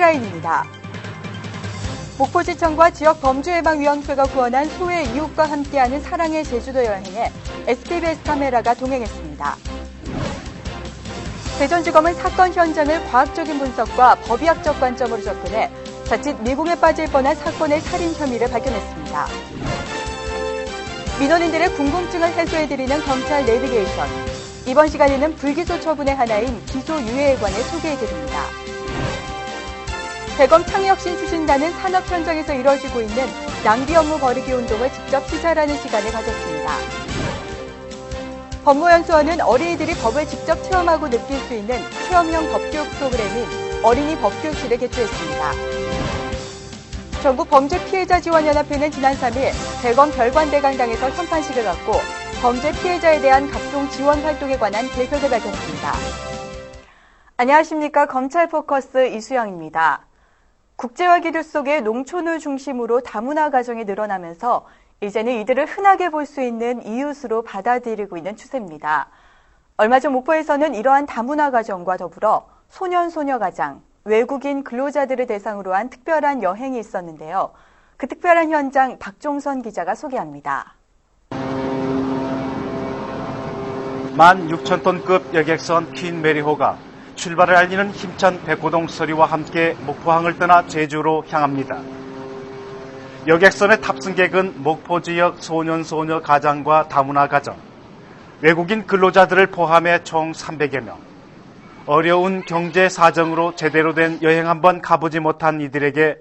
헤드라인입니다. 목포지청과 지역범죄예방위원회가 구원한 소외 이웃과 함께하는 사랑의 제주도 여행에 SBS 카메라가 동행했습니다. 대전지검은 사건 현장을 과학적인 분석과 법의학적 관점으로 접근해 자칫 미궁에 빠질 뻔한 사건의 살인 혐의를 밝혀냈습니다. 민원인들의 궁금증을 해소해드리는 검찰 내비게이션. 이번 시간에는 불기소 처분의 하나인 기소유예에 관해 소개해드립니다. 대검 창의혁신 추진단은 산업 현장에서 이뤄지고 있는 낭비 업무 버리기 운동을 직접 시찰하는 시간을 가졌습니다. 법무연수원은 어린이들이 법을 직접 체험하고 느낄 수 있는 체험형 법교육 프로그램인 어린이 법교육실을 개최했습니다. 전국 범죄 피해자 지원연합회는 지난 3일 대검 별관대강당에서 현판식을 갖고 범죄 피해자에 대한 각종 지원 활동에 관한 계획을 밝혔습니다. 안녕하십니까. 검찰 포커스 이수영입니다. 국제화 기류 속에 농촌을 중심으로 다문화 가정이 늘어나면서 이제는 이들을 흔하게 볼 수 있는 이웃으로 받아들이고 있는 추세입니다. 얼마 전 목포에서는 이러한 다문화 가정과 더불어 소년-소녀 가장, 외국인 근로자들을 대상으로 한 특별한 여행이 있었는데요. 그 특별한 현장 박종선 기자가 소개합니다. 16,000톤급 여객선 퀸 메리호가 출발을 알리는 힘찬 백호동 서리와 함께 목포항을 떠나 제주로 향합니다. 여객선의 탑승객은 목포 지역 소년-소녀 가장과 다문화 가정, 외국인 근로자들을 포함해 총 300여 명. 어려운 경제 사정으로 제대로 된 여행 한번 가보지 못한 이들에게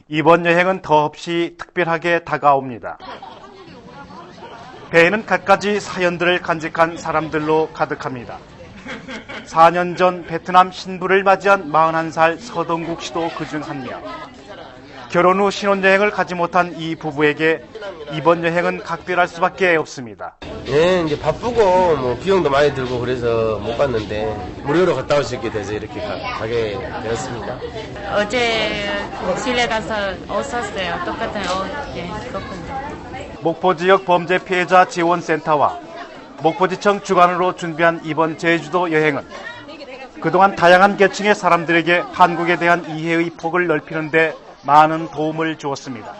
이번 여행은 더없이 특별하게 다가옵니다. 배에는 갖가지 사연들을 간직한 사람들로 가득합니다. 4년 전 베트남 신부를 맞이한 41살 서동국 씨도 그중 한 명. 결혼 후 신혼여행을 가지 못한 이 부부에게 이번 여행은 각별할 수밖에 없습니다. 예, 이제 바쁘고 비용도 많이 들고 그래서 못 갔는데 무료로 갔다 올 수 있게 돼서 이렇게 가게 되었습니다. 어제 실내 가서 옷 샀어요. 똑같은 옷. 예, 그렇군요. 목포 지역 범죄 피해자 지원센터와 목포지청 주관으로 준비한 이번 제주도 여행은 그동안 다양한 계층의 사람들에게 한국에 대한 이해의 폭을 넓히는 데 많은 도움을 주었습니다.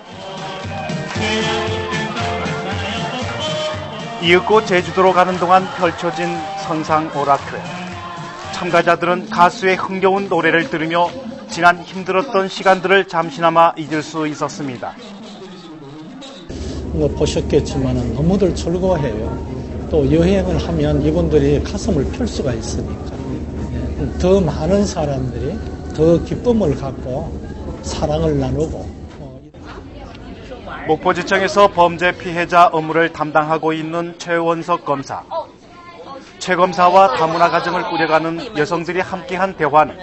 이윽고 제주도로 가는 동안 펼쳐진 선상 오라클. 참가자들은 가수의 흥겨운 노래를 들으며 지난 힘들었던 시간들을 잠시나마 잊을 수 있었습니다. 보셨겠지만 너무들 즐거워해요. 또 여행을 하면 이분들이 가슴을 펼 수가 있으니까 더 많은 사람들이 더 기쁨을 갖고 사랑을 나누고. 목포지청에서 범죄 피해자 업무를 담당하고 있는 최원석 검사. 최 검사와 다문화 가정을 꾸려가는 여성들이 함께한 대화는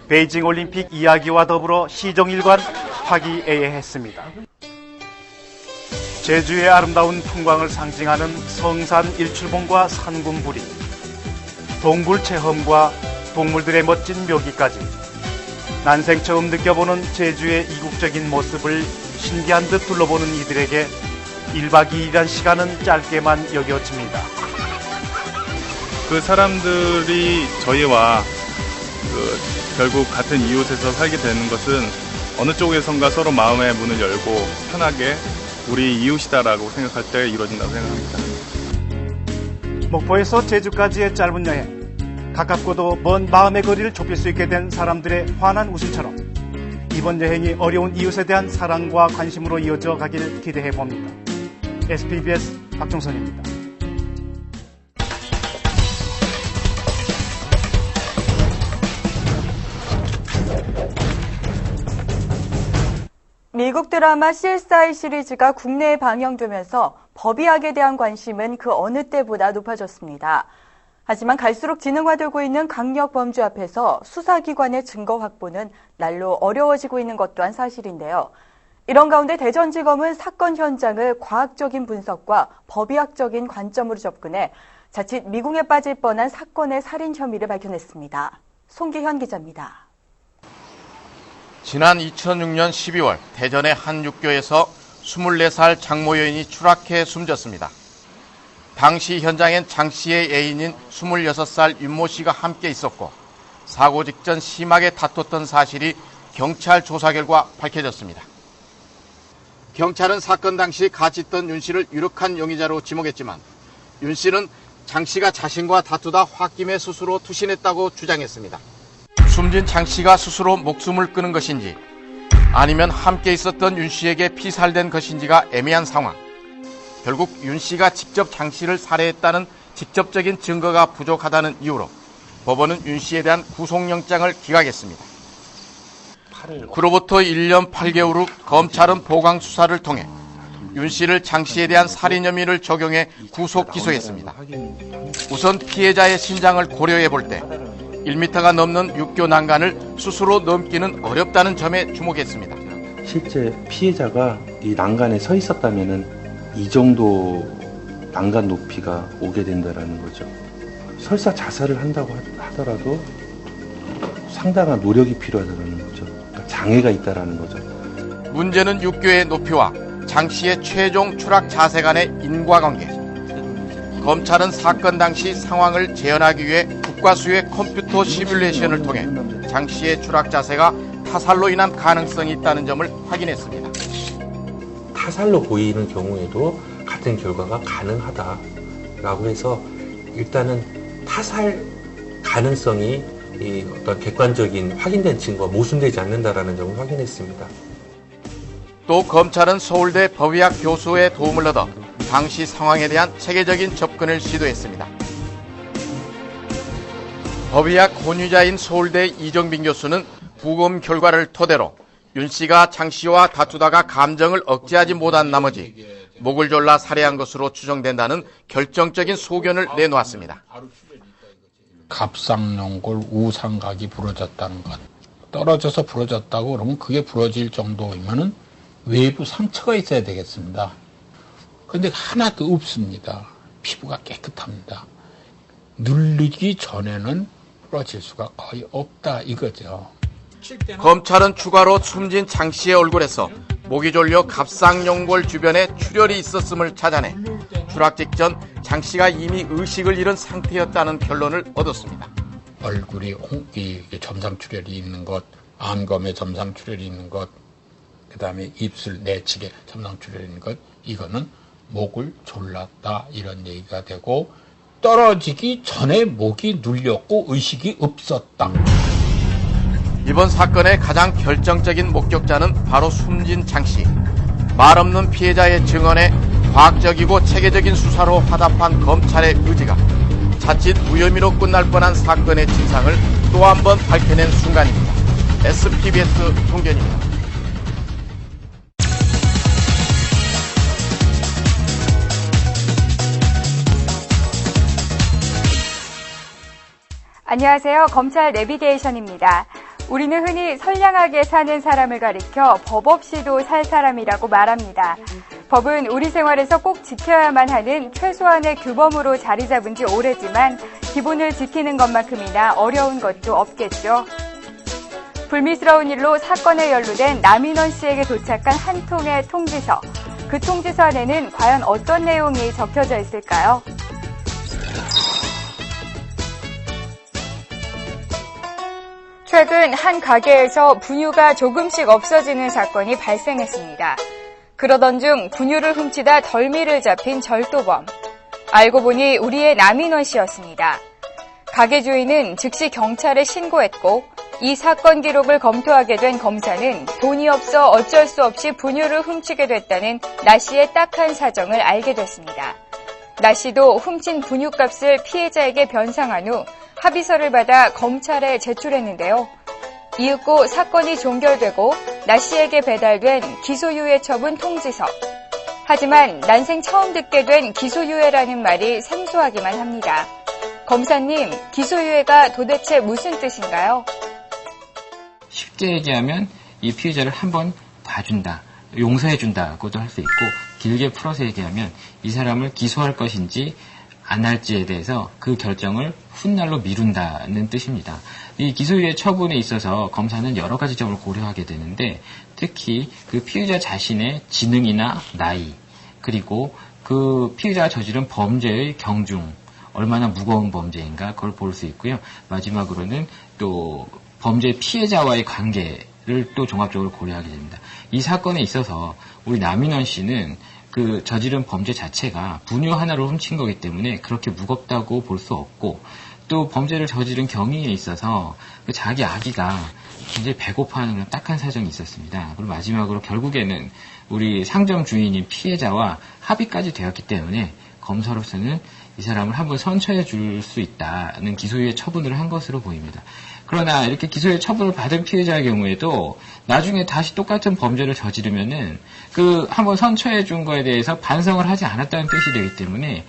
베이징 올림픽 이야기와 더불어 시종일관 화기애애했습니다. 제주의 아름다운 풍광을 상징하는 성산 일출봉과 산군부리, 동굴 체험과 동물들의 멋진 묘기까지 난생 처음 느껴보는 제주의 이국적인 모습을 신기한 듯 둘러보는 이들에게 1박 2일이란 시간은 짧게만 여겨집니다. 그 사람들이 저희와 결국 같은 이웃에서 살게 되는 것은 어느 쪽에선가 서로 마음의 문을 열고 편하게 우리 이웃이다라고 생각할 때 이루어진다고 생각합니다. 목포에서 제주까지의 짧은 여행. 가깝고도 먼 마음의 거리를 좁힐 수 있게 된 사람들의 환한 웃음처럼 이번 여행이 어려운 이웃에 대한 사랑과 관심으로 이어져 가길 기대해 봅니다. SBS 박종선입니다. 미국 드라마 CSI 시리즈가 국내에 방영되면서 법의학에 대한 관심은 그 어느 때보다 높아졌습니다. 하지만 갈수록 진흥화되고 있는 강력 범죄 앞에서 수사기관의 증거 확보는 날로 어려워지고 있는 것 또한 사실인데요. 이런 가운데 대전지검은 사건 현장을 과학적인 분석과 법의학적인 관점으로 접근해 자칫 미궁에 빠질 뻔한 사건의 살인 혐의를 밝혀냈습니다. 송기현 기자입니다. 지난 2006년 12월 대전의 한 육교에서 24살 장모 여인이 추락해 숨졌습니다. 당시 현장엔 장 씨의 애인인 26살 윤모 씨가 함께 있었고 사고 직전 심하게 다퉜던 사실이 경찰 조사 결과 밝혀졌습니다. 경찰은 사건 당시 같이 있던 윤 씨를 유력한 용의자로 지목했지만 윤 씨는 장 씨가 자신과 다투다 홧김에 스스로 투신했다고 주장했습니다. 숨진 장 씨가 스스로 목숨을 끊은 것인지 아니면 함께 있었던 윤 씨에게 피살된 것인지가 애매한 상황. 결국 윤 씨가 직접 장 씨를 살해했다는 직접적인 증거가 부족하다는 이유로 법원은 윤 씨에 대한 구속영장을 기각했습니다. 그로부터 1년 8개월 후 검찰은 보강 수사를 통해 윤 씨를 장 씨에 대한 살인 혐의를 적용해 구속 기소했습니다. 우선 피해자의 신장을 고려해 볼 때 1m가 넘는 육교 난간을 스스로 넘기는 어렵다는 점에 주목했습니다. 실제 피해자가 이 난간에 서 있었다면은 이 정도 난간 높이가 오게 된다라는 거죠. 설사 자살을 한다고 하더라도 상당한 노력이 필요하다는 거죠. 그러니까 장애가 있다라는 거죠. 문제는 육교의 높이와 장 씨의 최종 추락 자세 간의 인과관계. 검찰은 사건 당시 상황을 재현하기 위해 국과수의 컴퓨터 시뮬레이션을 통해 장 씨의 추락 자세가 타살로 인한 가능성이 있다는 점을 확인했습니다. 타살로 보이는 경우에도 같은 결과가 가능하다라고 해서 일단은 타살 가능성이 이 어떤 객관적인 확인된 증거가 모순되지 않는다라는 점을 확인했습니다. 또 검찰은 서울대 법의학 교수의 도움을 얻어 당시 상황에 대한 체계적인 접근을 시도했습니다. 법의학 권위자인 서울대 이정빈 교수는 부검 결과를 토대로 윤 씨가 장 씨와 다투다가 감정을 억제하지 못한 나머지 목을 졸라 살해한 것으로 추정된다는 결정적인 소견을 내놓았습니다. 갑상연골 우상각이 부러졌다는 것. 떨어져서 부러졌다고 그러면 그게 부러질 정도이면은 외부 상처가 있어야 되겠습니다. 그런데 하나도 없습니다. 피부가 깨끗합니다. 누르기 전에는 부러질 수가 거의 없다 이거죠. 검찰은 추가로 숨진 장 씨의 얼굴에서 목이 졸려 갑상연골 주변에 출혈이 있었음을 찾아내 추락 직전 장 씨가 이미 의식을 잃은 상태였다는 결론을 얻었습니다. 얼굴이 점상출혈이 있는 것, 안검에 점상출혈이 있는 것, 그 다음에 입술 내측에 점상출혈이 있는 것, 이거는 목을 졸랐다 이런 얘기가 되고 떨어지기 전에 목이 눌렸고 의식이 없었다. 이번 사건의 가장 결정적인 목격자는 바로 숨진 장 씨. 말 없는 피해자의 증언에 과학적이고 체계적인 수사로 화답한 검찰의 의지가 자칫 무혐의로 끝날 뻔한 사건의 진상을 또 한 번 밝혀낸 순간입니다. SPBS 동견입니다. 안녕하세요. 검찰 내비게이션입니다. 우리는 흔히 선량하게 사는 사람을 가리켜 법 없이도 살 사람이라고 말합니다. 법은 우리 생활에서 꼭 지켜야만 하는 최소한의 규범으로 자리 잡은 지 오래지만 기본을 지키는 것만큼이나 어려운 것도 없겠죠. 불미스러운 일로 사건에 연루된 남인원 씨에게 도착한 한 통의 통지서. 그 통지서 안에는 과연 어떤 내용이 적혀져 있을까요? 최근 한 가게에서 분유가 조금씩 없어지는 사건이 발생했습니다. 그러던 중 분유를 훔치다 덜미를 잡힌 절도범. 알고 보니 우리의 남인원 씨였습니다. 가게 주인은 즉시 경찰에 신고했고 이 사건 기록을 검토하게 된 검사는 돈이 없어 어쩔 수 없이 분유를 훔치게 됐다는 나 씨의 딱한 사정을 알게 됐습니다. 나 씨도 훔친 분유값을 피해자에게 변상한 후 합의서를 받아 검찰에 제출했는데요. 이윽고 사건이 종결되고 나 씨에게 배달된 기소유예 처분 통지서. 하지만 난생 처음 듣게 된 기소유예라는 말이 생소하기만 합니다. 검사님, 기소유예가 도대체 무슨 뜻인가요? 쉽게 얘기하면 이 피해자를 한번 봐준다, 용서해준다고도 할 수 있고 길게 풀어서 얘기하면 이 사람을 기소할 것인지 안 할지에 대해서 그 결정을 훗날로 미룬다는 뜻입니다. 이 기소유예 처분에 있어서 검사는 여러 가지 점을 고려하게 되는데 특히 그 피의자 자신의 지능이나 나이 그리고 그 피의자가 저지른 범죄의 경중 얼마나 무거운 범죄인가 그걸 볼 수 있고요. 마지막으로는 또 범죄 피해자와의 관계 또 종합적으로 고려하게 됩니다. 이 사건에 있어서 우리 남인원 씨는 그 저지른 범죄 자체가 분유 하나로 훔친 거기 때문에 그렇게 무겁다고 볼 수 없고, 또 범죄를 저지른 경위에 있어서 그 자기 아기가 굉장히 배고파하는 그런 딱한 사정이 있었습니다. 그리고 마지막으로 결국에는 우리 상점 주인인 피해자와 합의까지 되었기 때문에 검사로서는 이 사람을 한번 선처해 줄 수 있다는 기소유예 처분을 한 것으로 보입니다. 그러나 이렇게 기소유예 처분을 받은 피해자의 경우에도 나중에 다시 똑같은 범죄를 저지르면은 그 한번 선처해 준 거에 대해서 반성을 하지 않았다는 뜻이 되기 때문에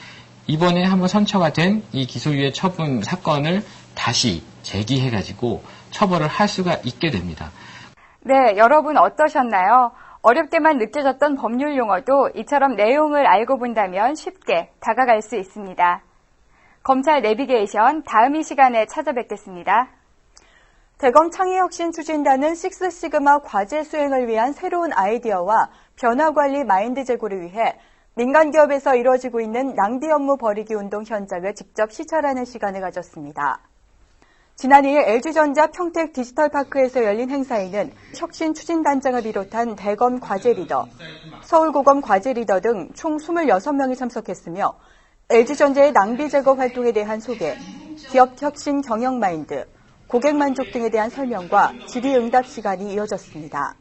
이번에 한번 선처가 된 이 기소유예 처분 사건을 다시 제기해가지고 처벌을 할 수가 있게 됩니다. 네, 여러분 어떠셨나요? 어렵게만 느껴졌던 법률 용어도 이처럼 내용을 알고 본다면 쉽게 다가갈 수 있습니다. 검찰 내비게이션 다음 이 시간에 찾아뵙겠습니다. 대검 창의혁신추진단은 식스시그마 과제 수행을 위한 새로운 아이디어와 변화관리 마인드 제고를 위해 민간 기업에서 이루어지고 있는 낭비 업무 버리기 운동 현장을 직접 시찰하는 시간을 가졌습니다. 지난 2일 LG전자 평택 디지털파크에서 열린 행사에는 혁신추진단장을 비롯한 대검 과제리더, 서울고검 과제리더 등 총 26명이 참석했으며 LG전자의 낭비 제거 활동에 대한 소개, 기업 혁신 경영 마인드, 고객 만족 등에 대한 설명과 질의응답 시간이 이어졌습니다.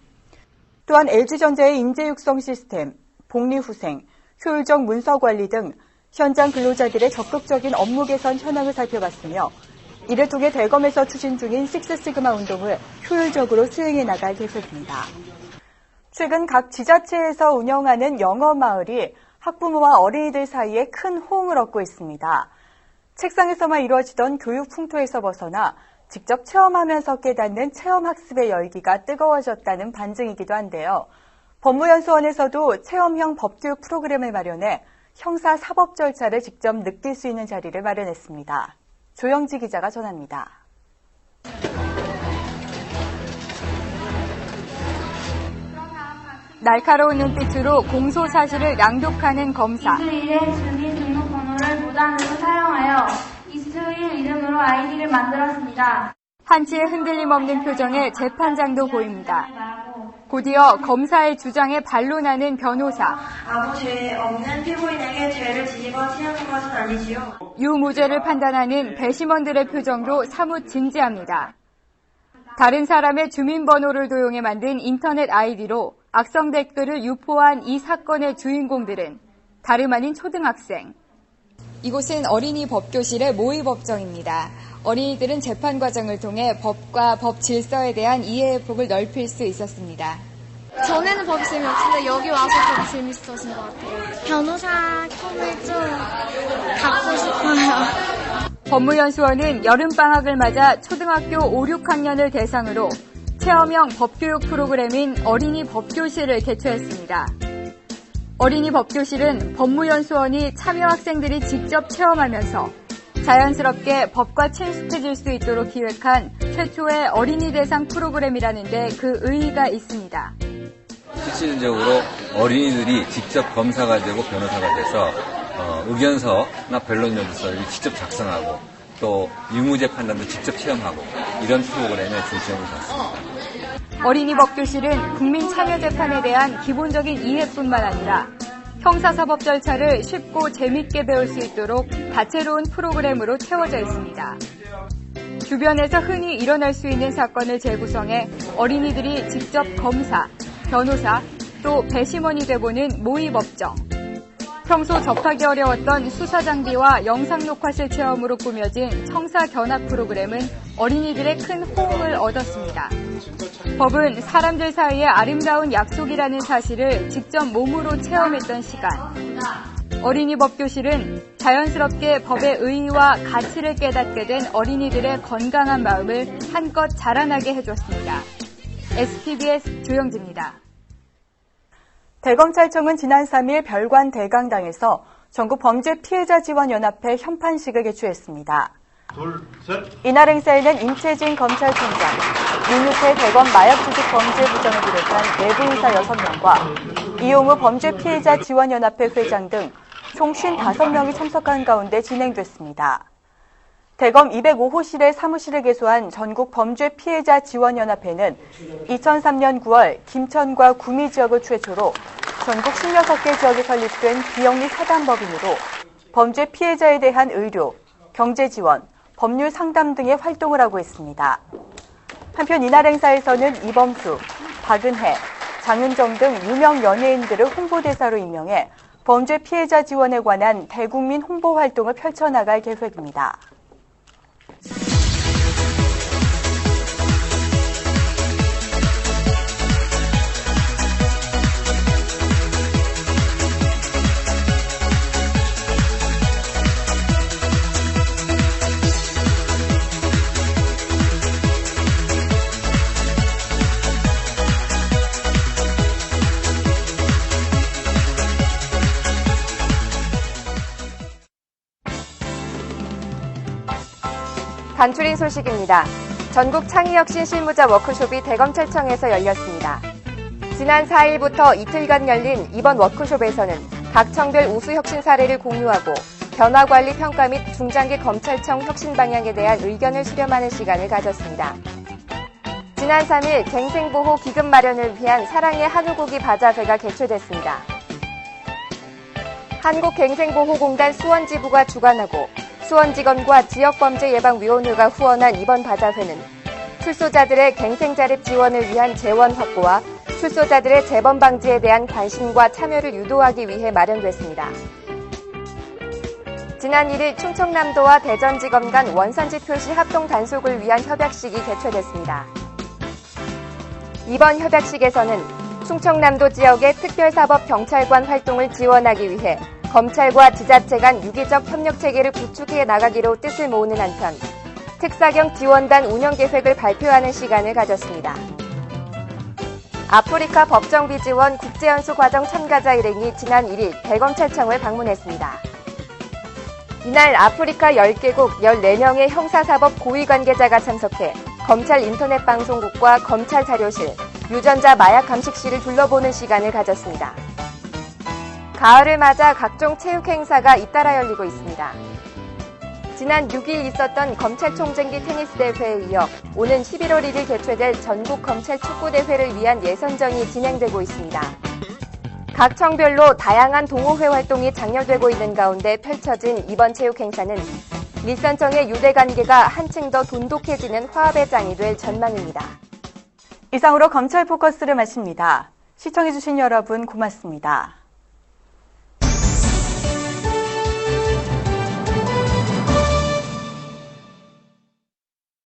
또한 LG전자의 인재 육성 시스템, 복리후생, 효율적 문서 관리 등 현장 근로자들의 적극적인 업무 개선 현황을 살펴봤으며 이를 통해 대검에서 추진 중인 식스시그마 운동을 효율적으로 수행해 나갈 계획입니다. 최근 각 지자체에서 운영하는 영어마을이 학부모와 어린이들 사이에 큰 호응을 얻고 있습니다. 책상에서만 이루어지던 교육 풍토에서 벗어나 직접 체험하면서 깨닫는 체험학습의 열기가 뜨거워졌다는 반증이기도 한데요. 법무연수원에서도 체험형 법교육 프로그램을 마련해 형사 사법 절차를 직접 느낄 수 있는 자리를 마련했습니다. 조영지 기자가 전합니다. 날카로운 눈빛으로 공소 사실을 낭독하는 검사. 이수일의 주민등록번호를 무단으로 사용하여 이수일 이름으로 아이디를 만들었습니다. 한치의 흔들림 없는 표정의 재판장도 보입니다. 곧이어 검사의 주장에 반론하는 변호사. 아무 죄 없는 피고인에게 죄를 뒤집어 씌우는 것은 아니지요. 유무죄를 판단하는 배심원들의 표정도 사뭇 진지합니다. 다른 사람의 주민번호를 도용해 만든 인터넷 아이디로 악성 댓글을 유포한 이 사건의 주인공들은 다름 아닌 초등학생. 이곳은 어린이 법교실의 모의법정입니다. 어린이들은 재판 과정을 통해 법과 법 질서에 대한 이해의 폭을 넓힐 수 있었습니다. 전에는 법이 재미없는데 여기 와서 더 재밌어진 것 같아요. 변호사 꿈을 좀 갖고 싶어요. 법무연수원은 여름방학을 맞아 초등학교 5, 6학년을 대상으로 체험형 법교육 프로그램인 어린이 법교실을 개최했습니다. 어린이 법교실은 법무연수원이 참여 학생들이 직접 체험하면서 자연스럽게 법과 친숙해질 수 있도록 기획한 최초의 어린이 대상 프로그램이라는데 그 의의가 있습니다. 실질적으로 어린이들이 직접 검사가 되고 변호사가 돼서 의견서나 변론연설을 직접 작성하고 또 유무죄 판단도 직접 체험하고 이런 프로그램에 중점을 뒀습니다. 어린이 법교실은 국민 참여 재판에 대한 기본적인 이해뿐만 아니라 형사사법 절차를 쉽고 재밌게 배울 수 있도록 다채로운 프로그램으로 채워져 있습니다. 주변에서 흔히 일어날 수 있는 사건을 재구성해 어린이들이 직접 검사, 변호사, 또 배심원이 돼보는 모의법정. 평소 접하기 어려웠던 수사장비와 영상녹화실 체험으로 꾸며진 청사견학 프로그램은 어린이들의 큰 호응을 얻었습니다. 법은 사람들 사이의 아름다운 약속이라는 사실을 직접 몸으로 체험했던 시간. 어린이 법교실은 자연스럽게 법의 의의와 가치를 깨닫게 된 어린이들의 건강한 마음을 한껏 자라나게 해줬습니다. STBS 조영지입니다. 대검찰청은 지난 3일 별관 대강당에서 전국 범죄 피해자 지원 연합회 현판식을 개최했습니다. 이날 행사에는 임채진 검찰총장, 윤유태 대검 마약조직범죄부장을 비롯한 내부 인사 6명과 이용우 범죄 피해자 지원 연합회 회장 등 총 55명이 참석한 가운데 진행됐습니다. 대검 205호실에 사무실을 개소한 전국 범죄 피해자 지원연합회는 2003년 9월 김천과 구미 지역을 최초로 전국 16개 지역에 설립된 비영리 사단법인으로 범죄 피해자에 대한 의료, 경제 지원, 법률 상담 등의 활동을 하고 있습니다. 한편 이날 행사에서는 이범수, 박은혜, 장은정 등 유명 연예인들을 홍보대사로 임명해 범죄 피해자 지원에 관한 대국민 홍보 활동을 펼쳐나갈 계획입니다. 간추린 소식입니다. 전국 창의혁신 실무자 워크숍이 대검찰청에서 열렸습니다. 지난 4일부터 이틀간 열린 이번 워크숍에서는 각 청별 우수 혁신 사례를 공유하고 변화관리 평가 및 중장기 검찰청 혁신 방향에 대한 의견을 수렴하는 시간을 가졌습니다. 지난 3일 갱생보호 기금 마련을 위한 사랑의 한우고기 바자회가 개최됐습니다. 한국갱생보호공단 수원지부가 주관하고 수원지검과 지역범죄예방위원회가 후원한 이번 바자회는 출소자들의 갱생자립 지원을 위한 재원 확보와 출소자들의 재범 방지에 대한 관심과 참여를 유도하기 위해 마련됐습니다. 지난 1일 충청남도와 대전지검 간 원산지 표시 합동 단속을 위한 협약식이 개최됐습니다. 이번 협약식에서는 충청남도 지역의 특별사법 경찰관 활동을 지원하기 위해 검찰과 지자체 간 유기적 협력 체계를 구축해 나가기로 뜻을 모으는 한편 특사경 지원단 운영 계획을 발표하는 시간을 가졌습니다. 아프리카 법정비 지원 국제연수 과정 참가자 일행이 지난 1일 대검찰청을 방문했습니다. 이날 아프리카 10개국 14명의 형사사법 고위 관계자가 참석해 검찰 인터넷 방송국과 검찰 자료실, 유전자 마약 감식실을 둘러보는 시간을 가졌습니다. 가을을 맞아 각종 체육 행사가 잇따라 열리고 있습니다. 지난 6일 있었던 검찰총쟁기 테니스 대회에 이어 오는 11월 1일 개최될 전국 검찰 축구 대회를 위한 예선전이 진행되고 있습니다. 각 청별로 다양한 동호회 활동이 장려되고 있는 가운데 펼쳐진 이번 체육 행사는 밀선청의 유대 관계가 한층 더 돈독해지는 화합의 장이 될 전망입니다. 이상으로 검찰 포커스를 마칩니다. 시청해주신 여러분 고맙습니다.